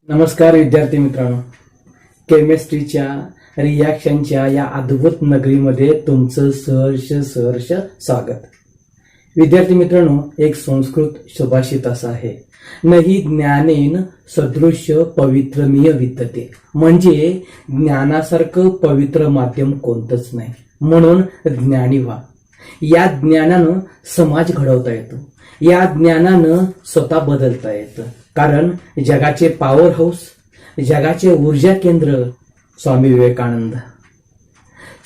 नमस्कार विद्यार्थी मित्रांनो, केमिस्ट्रीच्या रिॲक्शनच्या या अद्भुत नगरीमध्ये तुमचं सहर्ष स्वागत. विद्यार्थी मित्रांनो, एक संस्कृत सुभाषित असा आहे, नहि ज्ञानेन सदृश्य पवित्रमीय विद्यते. म्हणजे ज्ञानासारखं पवित्र माध्यम कोणतंच नाही, म्हणून ज्ञानी व्हा. या ज्ञानानं समाज घडवता येतो, या ज्ञानानं स्वतः बदलता येतं. कारण जगाचे पॉवर हाऊस, जगाचे ऊर्जा केंद्र स्वामी विवेकानंद.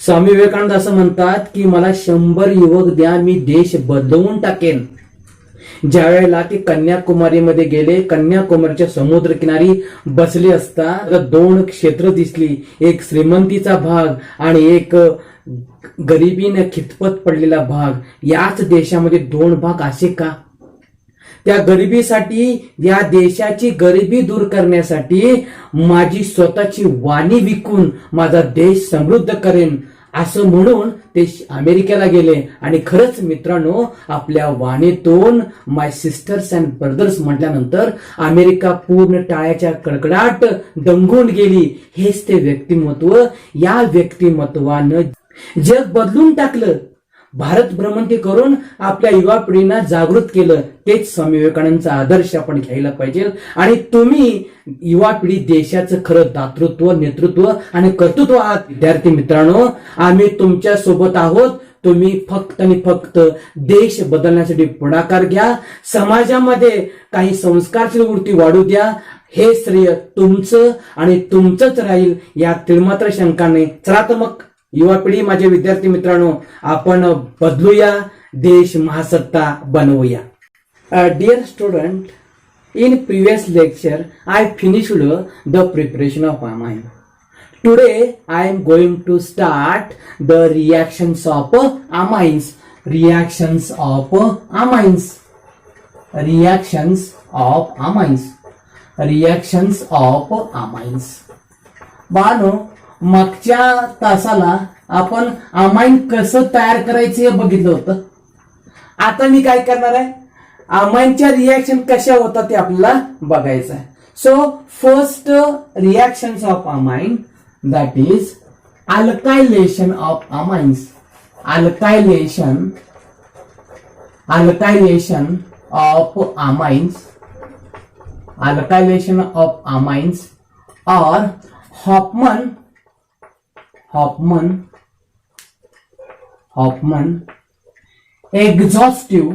स्वामी विवेकानंद असं म्हणतात की मला 100 युवक द्या, मी देश बदलवून टाकेन. ज्या वेळेला ते कन्याकुमारीमध्ये गेले, कन्याकुमारीच्या समुद्रकिनारी बसले असता 2 क्षेत्र दिसली, एक श्रीमंतीचा भाग आणि एक गरिबीने खितपत पडलेला भाग. याच देशामध्ये 2 भाग असे का? त्या गरिबीसाठी, या देशाची गरिबी दूर करण्यासाठी माझी स्वतःची वाणी विकून माझा देश समृद्ध करेन असं म्हणून ते अमेरिकेला गेले. आणि खरंच मित्रांनो, आपल्या वाणीतून माय सिस्टर्स अँड ब्रदर्स म्हटल्यानंतर अमेरिका पूर्ण टाळ्याच्या कडकडाट दंगून गेली. हेच ते व्यक्तिमत्व. या व्यक्तिमत्वानं जग बदलून टाकलं. भारत भ्रमंती करून आपल्या युवा पिढींना जागृत केलं. तेच स्वामी विवेकानंदचा आदर्श आपण घ्यायला पाहिजे. आणि तुम्ही युवा पिढी देशाचं खरं दातृत्व, नेतृत्व आणि कर्तृत्व आहात. विद्यार्थी मित्रांनो, आम्ही तुमच्या सोबत आहोत. तुम्ही फक्त आणि फक्त देश बदलण्यासाठी पुढाकार घ्या. समाजामध्ये काही संस्कारची वृत्ती वाढू द्या. हे श्रेय तुमचं आणि तुमचंच राहील, या तिळमात्र शंका नाही. चला तर मग युवा पिढी, माझे विद्यार्थी मित्रांनो, आपण बदलूया, देश महासत्ता बनवूया. Dear student, in previous lecture I finished the preparation of amine. Today I am going to start the reactions of amines. Reactions of amines. Reactions of amines. Reactions of amines. Bano, मागच्या तासाला आपण अमाइन कसं तयार करायचं हे बघितलं होतं. आता मी काय करणार आहे, अमाइनच्या रिएक्शन कशा होतात ते आपल्याला बघायचं आहे. So first reactions of amine, that is alkylation of amines. Alkylation of amines. Alkylation of amines और Hofmann exhaustive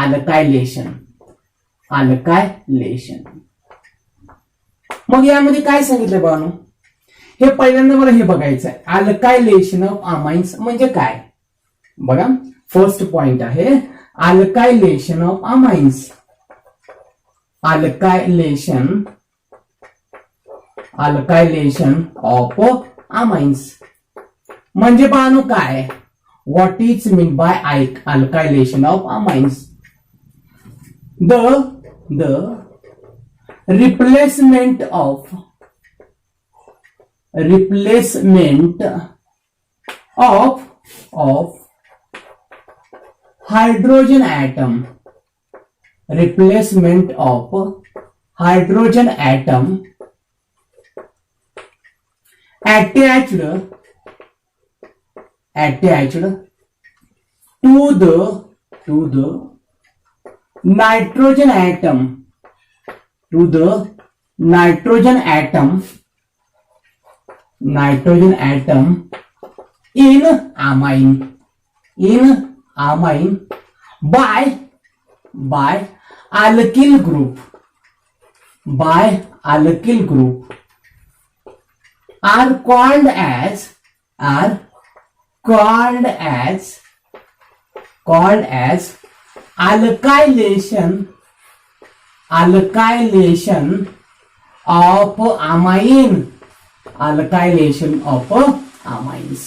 alkylation. मग यामध्ये काय सांगितलं बानो, हे पहिल्यांदा मला हे बघायचं आहे. अल्कायलेशन ऑफ अमाइन्स म्हणजे काय बघा. फर्स्ट पॉइंट आहे alkylation of amines. Alkylation of amines म्हणजे पाहणं काय, what is mean by alkylation of amines? The replacement of hydrogen atom. Replacement of hydrogen atom attached to the nitrogen atom, in amine by alkyl group are called as alkylation of amine. Alkylation of amines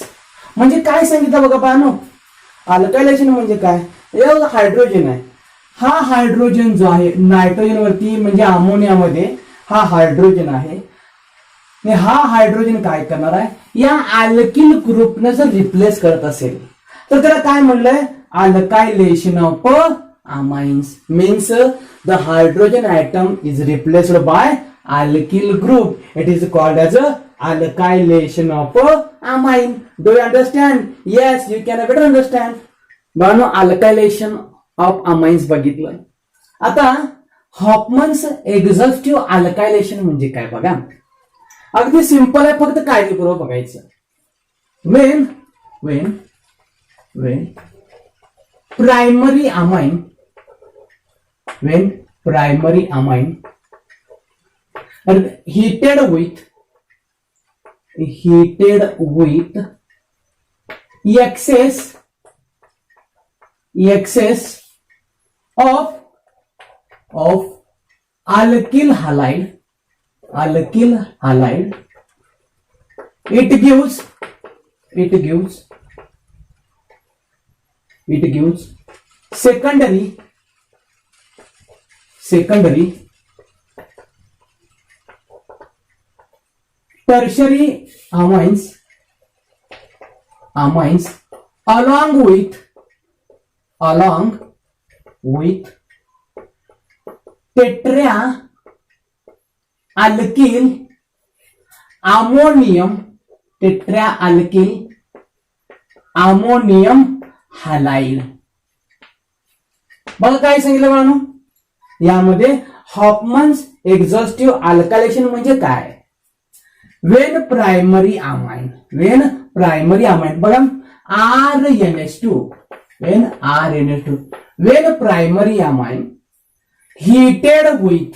म्हणजे काय सांगितलं बघा पाहनो. अल्कायलेशन म्हणजे काय, hydrogen आहे. हा hydrogen जो आहे नायट्रोजन वरती म्हणजे अमोनियामध्ये हा हायड्रोजन आहे. हा हायड्रोजन काय करणार आहे, या अल्किल ग्रुपने जर रिप्लेस करत असेल तर त्याला काय म्हणलंय, अल्कायलेशन of amines means the hydrogen atom is replaced by alkyl group. It is called as a alkylation of amine. Do you understand? Yes, you can better understand. बाळांनो, alkylation of amines बघितलं. आता हॉफमन्स exhaustive अल्कायलेशन म्हणजे काय बघा. अगदी simple आहे, फक्त काळजीपूर्वक बघायचं. when primary amine heated with excess of alkyl halide, it gives secondary tertiary amines along with tetra alkyl ammonium halide. बघा काय सांगितलं बाळांनो, यामध्ये हॉफमन्स एक्झॉस्टिव्ह अल्कायलेशन म्हणजे काय. when primary amine बघा RNH2 when primary amine heated with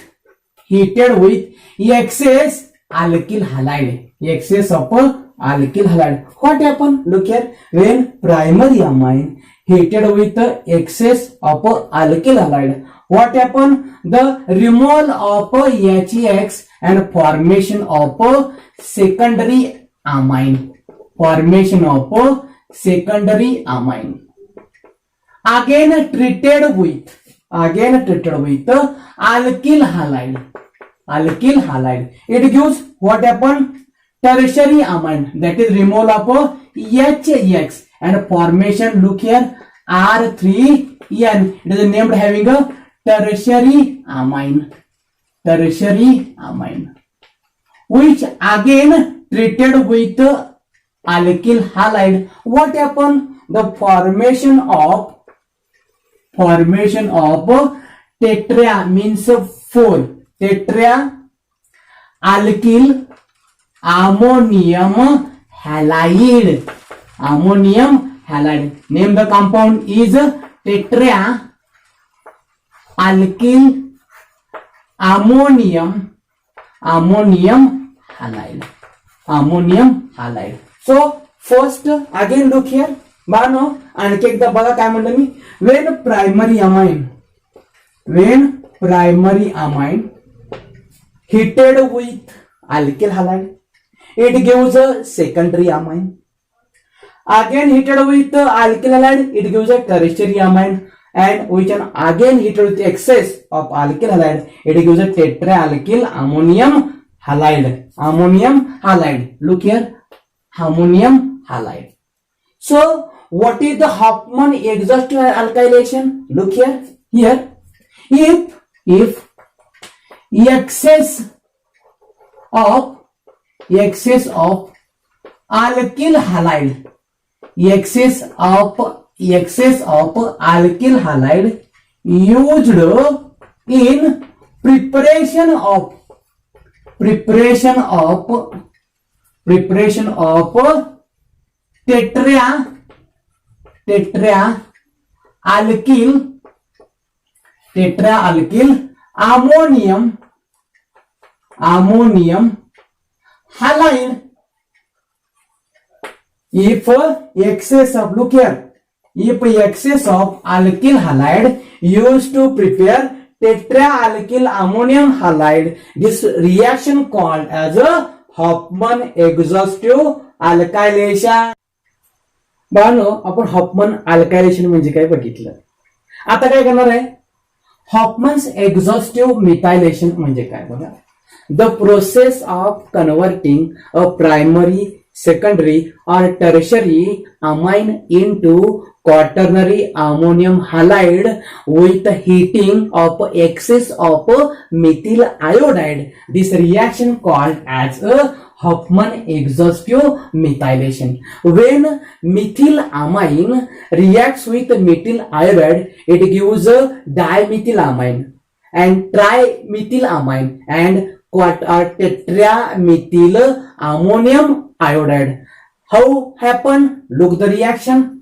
excess alkyl halide, what happened? Look here, when primary amine heated with excess of alkyl halide, what happened? The removal of HX and formation of secondary amine. Again treated with alkyl halide. It gives what happened? Tertiary amine, that is removal of HX and formation. Look here, R3N. It is named having a tertiary amine, which again treated with alkyl halide. What happened? The formation of tetra means 4 tetra alkyl ammonium halide. Name the compound is tetra alkyl ammonium halide. So first again look here बाळांनो, आणखी एकदा बघा काय म्हणलं मी. when primary amine heated with alkyl halide, it gives a secondary amine. Again heated with alkyl halide, it gives a tertiary amine, and which again heated with excess of alkyl halide, it gives a tetra alkyl ammonium halide. Look here, ammonium halide. So what is the Hofmann exhaustive alkylation? Look here, if excess of alkyl halide used in preparation of tetra alkyl ammonium halide. If excess of, look here, if excess of alkyl halide used to prepare tetra alkyl ammonium halide, this reaction called as a Hofmann exhaustive alkylation. बाळांनो, आपण Hoffman अल्कायलेशन म्हणजे काय बघितलं. आता काय करणार आहे, हॉफमन्स exhaustive मिथायलेशन म्हणजे काय बघा. The process of converting a primary secondary or tertiary amine into quaternary ammonium halide with heating of excess of methyl iodide. This reaction called as a Huffman exhaustive methylation. When methyl amine reacts with methyl iodide, it gives a dimethylamine and trimethylamine and tetramethyl ammonium iodide. How happen? Look the reaction.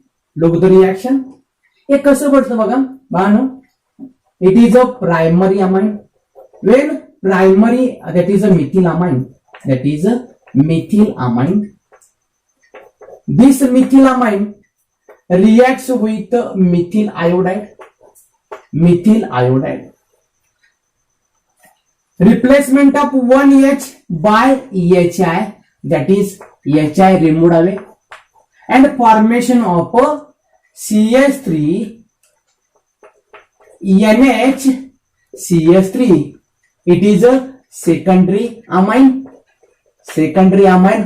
हे कसं पडतं बघा Bano. It is a primary amine. When primary, that is a methyl amine. This methyl amine reacts with methyl iodide. Replacement of 1H by HI, that is HI removed away, and formation of CH3 NH CH3. It is a secondary amine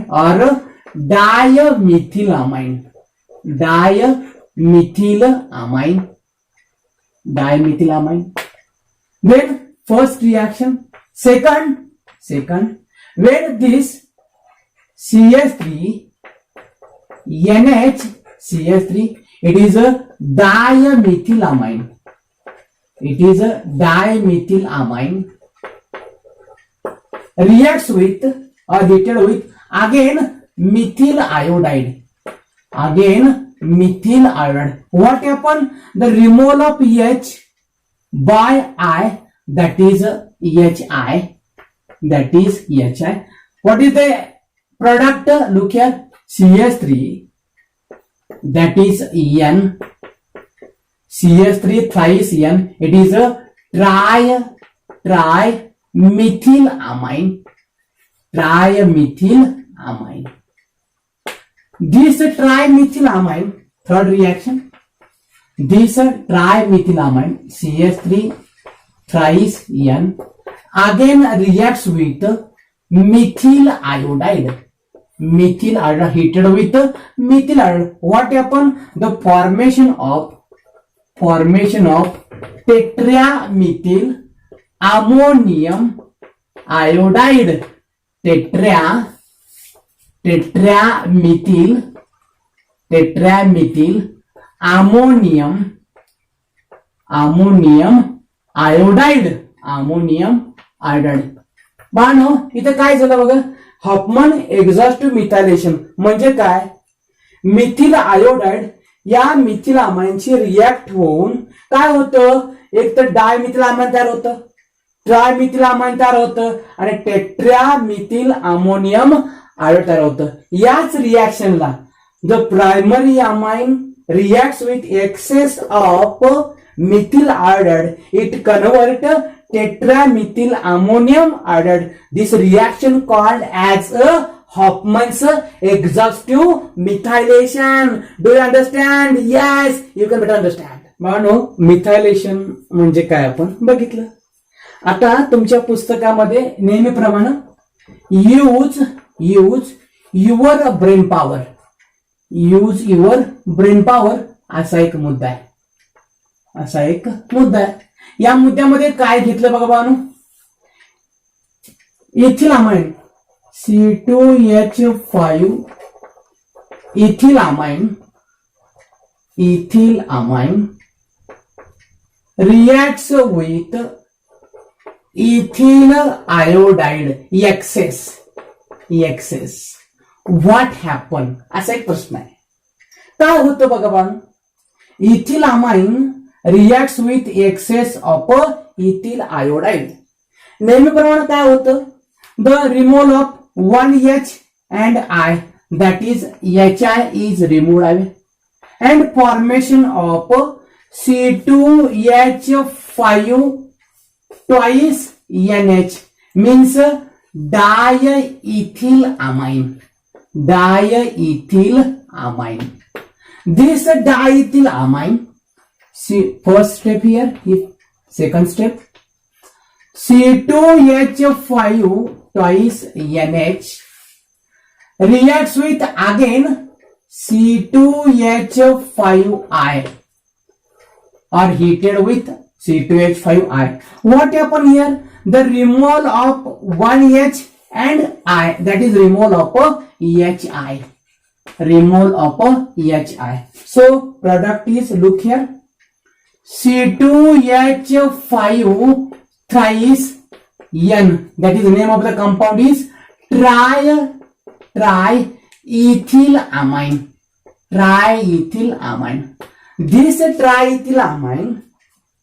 or dimethylamine. Then first reaction. Second, when this CH3 NH CH3, it is a dimethylamine. Reacts with or heated with again methyl iodide. What happened? The removal of H by I, that is HI. What is the product? Look here, CH3, that is N, CH3 thrice N. It is a trimethylamine. This trimethylamine, third reaction, this trimethylamine CH3 thrice N again reacts with methyl iodide. Heated with methyl iodide. What happened? The formation of tetramethyl ammonium iodide. Tetramethyl ammonium iodide. Bano इथं काय झालं बघा, Hoffman exhaustive मिथायलेशन म्हणजे काय, methyl iodide या methyl अमाइनशी react होऊन काय होतं, एक तर डायमिथिल अमाइन तयार होतं, ट्रायमिथिल अमाइन तयार होतं आणि टेट्रामिथिल अमोनियम आयोडाइड तयार होतं. याच रिएक्शनला the primary amine reacts with excess of methyl iodide, it convert tetramethyl ammonium iodide. This reaction called as a Hofmann's exhaustive methylation. Do you understand? Yes, you can better understand. मानो मिथायलेशन म्हणजे काय आपण बघितलं. आता तुमच्या पुस्तकामध्ये नेहमीप्रमाणे यूज युअर ब्रेन पॉवर, असा एक मुद्दा आहे. या मुद्द्यामध्ये काय घेतलं बघा Bano, ethyl amine C2H5 ethyl amine reacts with ethyl iodide excess. What happened? असा एक प्रश्न आहे. काय होतं बघा बाण, ethyl amine reacts with access of ethyl iodide. नेहमीप्रमाणे काय होतं, the removal of 1H and I, that is HI is removed away and formation of C2H5 twice NH means diethyl amine. This diethyl amine, see first step here, second step, C2H5 twice NH reacts with again C2H5I or heated with C2H5I. What happen here? The removal of one H and I, that is removal of EHI. Removal of EHI. So product is, look here, C2H5 thrice N, that is the name of the compound is triethylamine. Triethylamine. This triethylamine,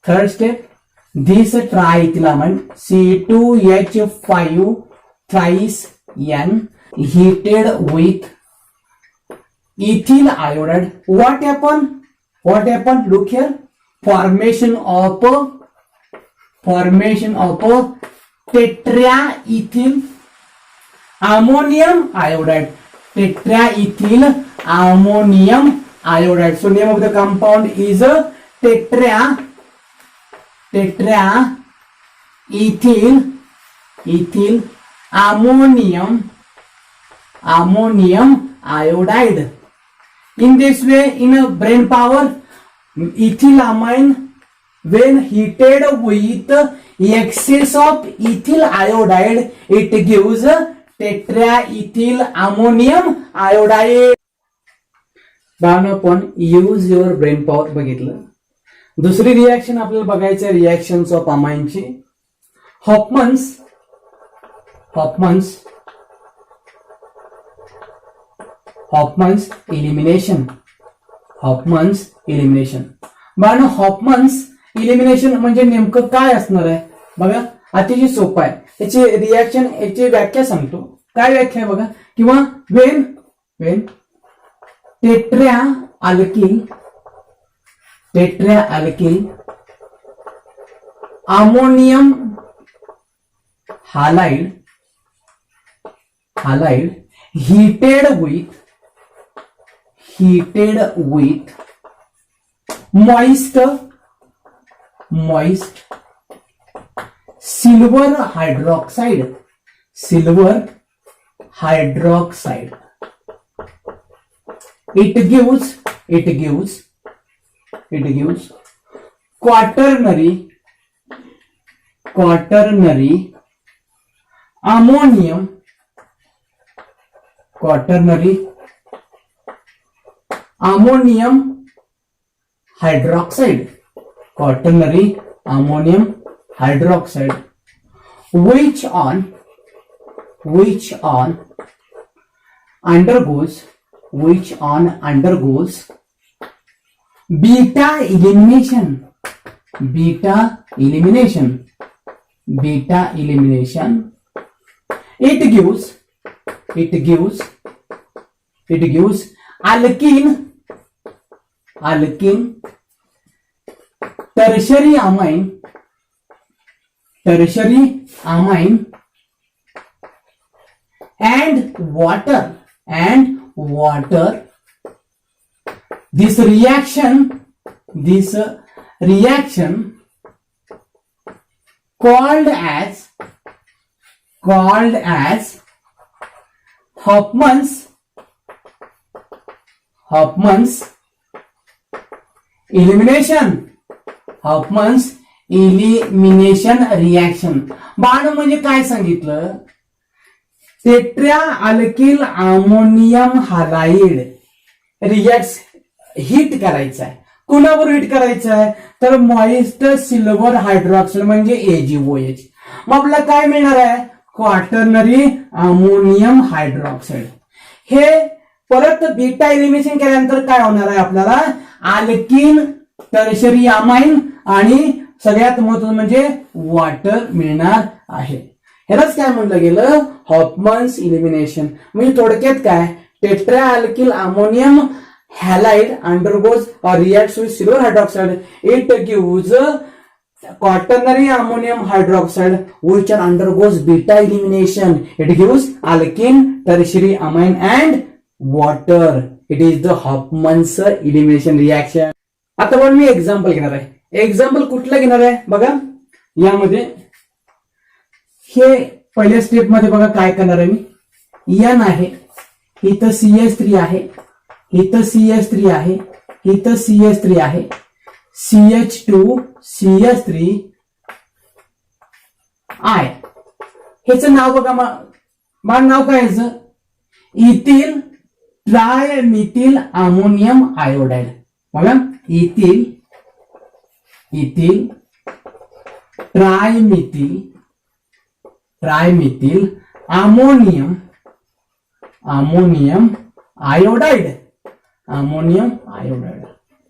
third step, this triethylamine C2H5 thrice N heated with ethyl iodide. What happened? What happened? Look here. Formation of tetraethyl ammonium iodide. Tetraethyl ammonium iodide. So name of the compound is tetraethyl ammonium iodide. In this way, in a brain power, ethylamine when heated with excess of ethyl iodide, it gives tetraethyl ammonium iodide. बाळांनो, आपण use your brain power बघितलं. दुसरी reaction आपल्याला बघायचं आहे, reactions of अमाइनची. हॉफमन्स elimination. बाळांनो, हॉफमन्स elimination म्हणजे नेमकं काय असणार आहे बघा. अतिशय सोपं आहे. याची रिएक्शन, याची व्याख्या सांगतो. काय व्याख्या आहे बघा. किंवा when tetraalkyl ammonium halide heated with moist silver hydroxide. It gives quaternary ammonium hydroxide. Which undergoes beta elimination. It gives alkene tertiary amine and water. This reaction called as Hofmann's elimination reaction. बाण म्हणजे काय सांगितलं. टेट्राअल्किल ammonium halide reacts, hit करायचं आहे. कुणावर hit करायचं आहे तर मॉइस्ट सिल्वर हायड्रॉक्साइड म्हणजे AgOH. मग आपल्याला काय मिळणार आहे, क्वाटर्नरी अमोनियम हायड्रॉक्साइड. हे परत बीटा एलिमिनेशन केल्यानंतर काय होणार आहे आपल्याला, अल्किन टर्शरी अमाइन आणि सगळ्यात महत्त्वाचं म्हणजे वॉटर मिळणार आहे. ह्यालाच काय म्हटलं गेलं, हॉफमन्स इलिमिनेशन. म्हणजे थोडक्यात काय, टेट्राअल्किल ammonium halide undergoes or reacts with silver hydroxide. It gives quaternary ammonium hydroxide which undergoes beta elimination. It gives alkene, tertiary amine and water. It is the Hofmann's elimination reaction. आता पण मी example घेणार आहे. Example कुठलं घेणार आहे बघा. यामध्ये हे पहिल्या स्टेप मध्ये बघा काय करणार आहे मी. N आहे, इथं CH3 आहे, इथं CH3 आहे, इथं CH3 आहे, CH2 CH3 I. ह्याचं नाव बघा, माझं नाव काय ह्याचं? Ethyl trimethyl ammonium iodide. बघा, ethyl trimethyl ammonium iodide.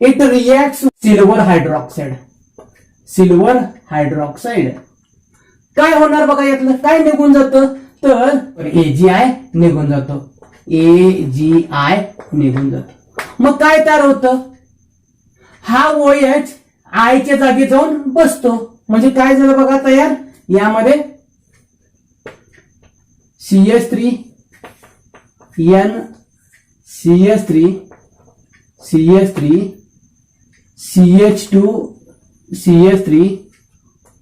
It reacts silver hydroxide. काय होणार बघा, यातलं काय निघून जातं? तर AgI निघून जातो. AgI निघून जातो. मग काय तयार होतं? हा OH I च्या जागी जाऊन बसतो. म्हणजे काय झालं बघा तयार? यामध्ये CH3 N CH3 CH2 CH3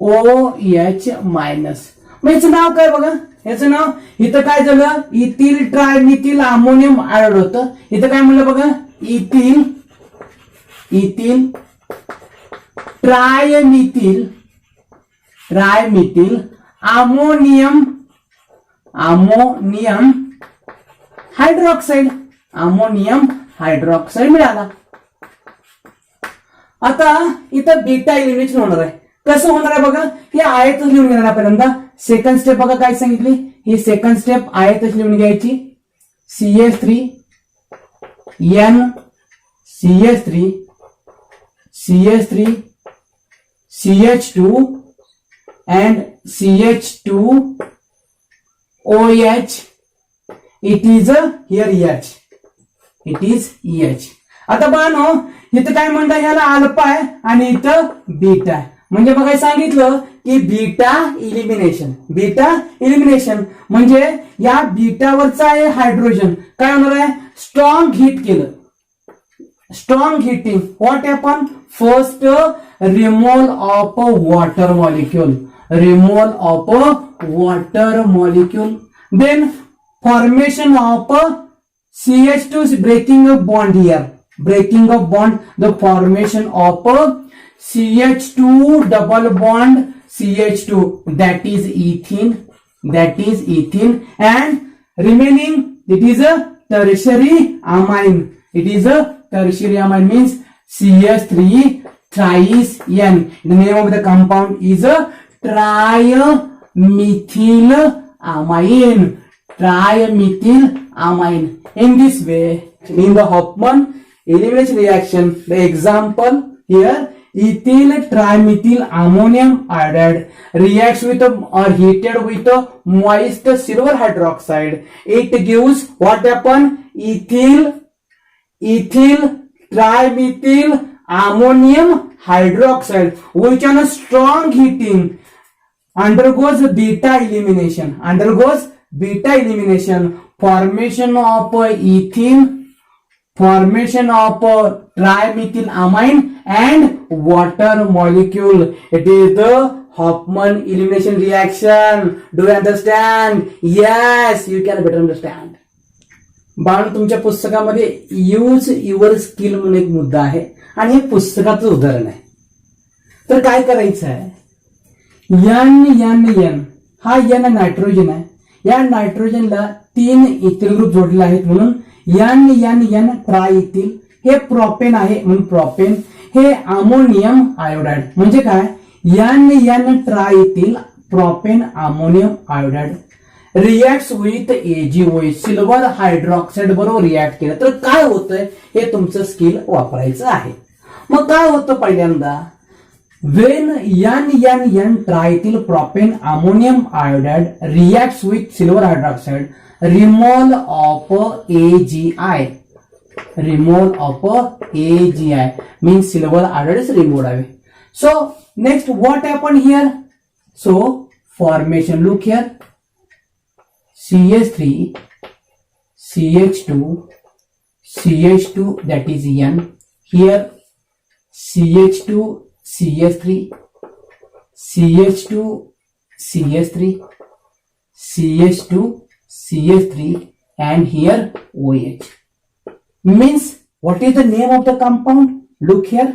OH minus. मग याचं नाव काय बघा? याचं नाव इथं काय झालं? इथिल ट्रायमिथिल अमोनियम आयोडाइड होतं. इथं काय म्हणलं बघा? इथिल ट्रायमिथिल अमोनियम हायड्रॉक्साइड मिळाला. आता इथं बीटा इलिमिनेशन होणार आहे. कसं होणार आहे बघा? हे आयतच लिहून घेणार पहिल्यांदा. सेकंड स्टेप बघा काय सांगितली? ही सेकंड स्टेप आयतच लिहून घ्यायची. CH3 N CH3 CH2 and CH2 OH. It is EH. आता बानो इथं काय म्हणता? ह्याला अल्फा आहे आणि इथं बीटा आहे. म्हणजे बघा सांगितलं की बीटा इलिमिनेशन म्हणजे या बीटावरचा आहे हायड्रोजन काय होणार आहे? स्ट्रॉंग हीट केलं. Strong heating. What happen? First removal of water molecule. Then formation of CH2 is breaking a bond here. The formation of CH2 double bond CH2, that is ethene, and remaining it is a tertiary amine. Means CH3 tries N. The name of the compound is a trimethyl amine. In this way, in the Hofmann elimination reaction, the example here, ethyl trimethyl ammonium iodide reacts with or heated with moist silver hydroxide. It gives what happen? Ethyl trimethyl ammonium hydroxide, which on a strong heating undergoes beta elimination. Formation of ethene, formation of trimethyl amine and water molecule. It is the Hofmann elimination reaction. Do you understand? Yes, you can better understand. बाळ तुमच्या पुस्तकामध्ये use your skill म्हणून एक मुद्दा आहे आणि हे पुस्तकाचं उदाहरण आहे. तर काय करायचं आहे? N हा N नायट्रोजन आहे. या नायट्रोजनला 3 इथिल ग्रुप जोडलेले आहेत म्हणून N ट्राय इथिल. हे प्रोपेन आहे म्हणून प्रोपेन. हे अमोनियम आयोडाइड म्हणजे काय? N try ethyl propane ammonium iodide reacts with AgOH silver hydroxide बरोबर रिएक्ट केलं तर काय होतंय हे तुमचं स्किल वापरायचं आहे. मग काय होतं पहिल्यांदा? When N triethyl propane ammonium iodide reacts with silver hydroxide, removal of AgI means silver iodide is removed away. So next what happened here? So formation, look here, CH3 CH2 that is N, here CH2 CH3 CH2 CH3 and here OH. Means what is the name of the compound? Look here.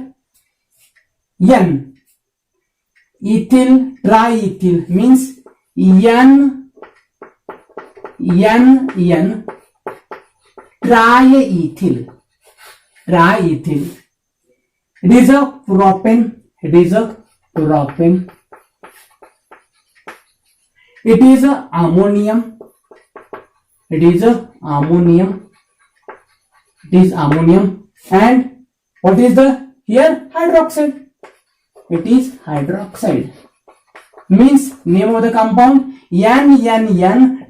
N. Ethyl triethyl means N triethyl. Triethyl. It is a propane. It is a propane. It is a ammonium. It is a ammonium. It is ammonium. And what is the here? Hydroxide. It is hydroxide. Means name of the compound N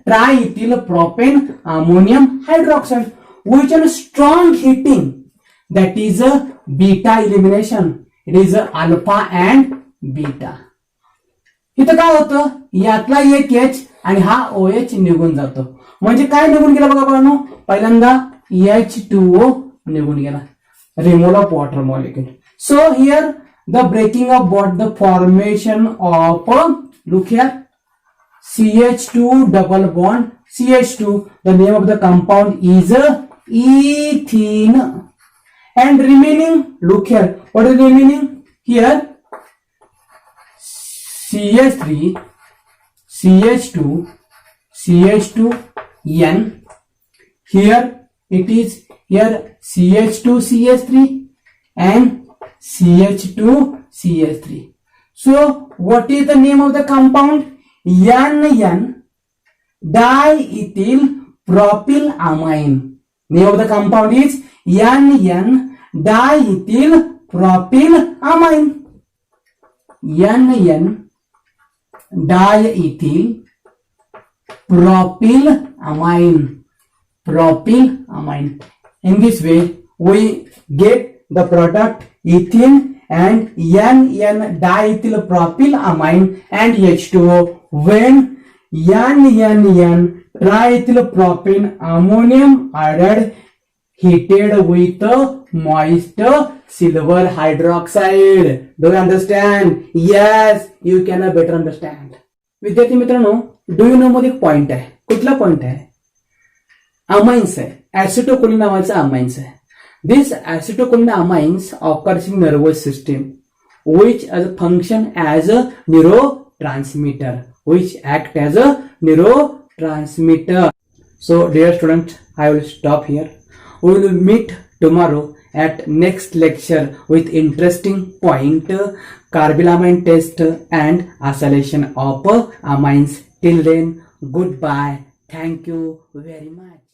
triethyl propane ammonium hydroxide. Which on strong heating, that is a beta elimination. It is a alpha and beta. इथं काय होतं, यातला एक H आणि हा OH निघून जातो. म्हणजे काय निघून गेला बघा बाळांनो, पहिल्यांदा H2O निघून गेला, removal of water molecule. So here the breaking of what, the formation of look here CH2 double bond CH2. The name of the compound is ethene. And remaining, look here, what is remaining here? CH3 CH2 CH2N. Here it is here CH2 CH3 and CH2 CH3. So what is the name of the compound? N diethyl propylamine. Name of the compound is N diethyl propylamine. N diethyl propylamine. Propylamine. In this way we get the product ethene and N diethyl propylamine and H2O when N triethyl propane ammonium iodide heated with moist silver hydroxide. Do you understand? Yes, you can better understand. विद्यार्थी मित्रांनो, do you know मध्ये एक point आहे. कुठला point आहे? Amines आहे. ऍसिटोकोलिन नावाचा amines आहे. This acetylcholine amines occurs in nervous system, which function as a neurotransmitter, which act as a neurotransmitter. So, dear students, I will stop here. We will meet tomorrow at next lecture with interesting point, carbylamine test and isolation of amines. Till then, goodbye. Thank you very much.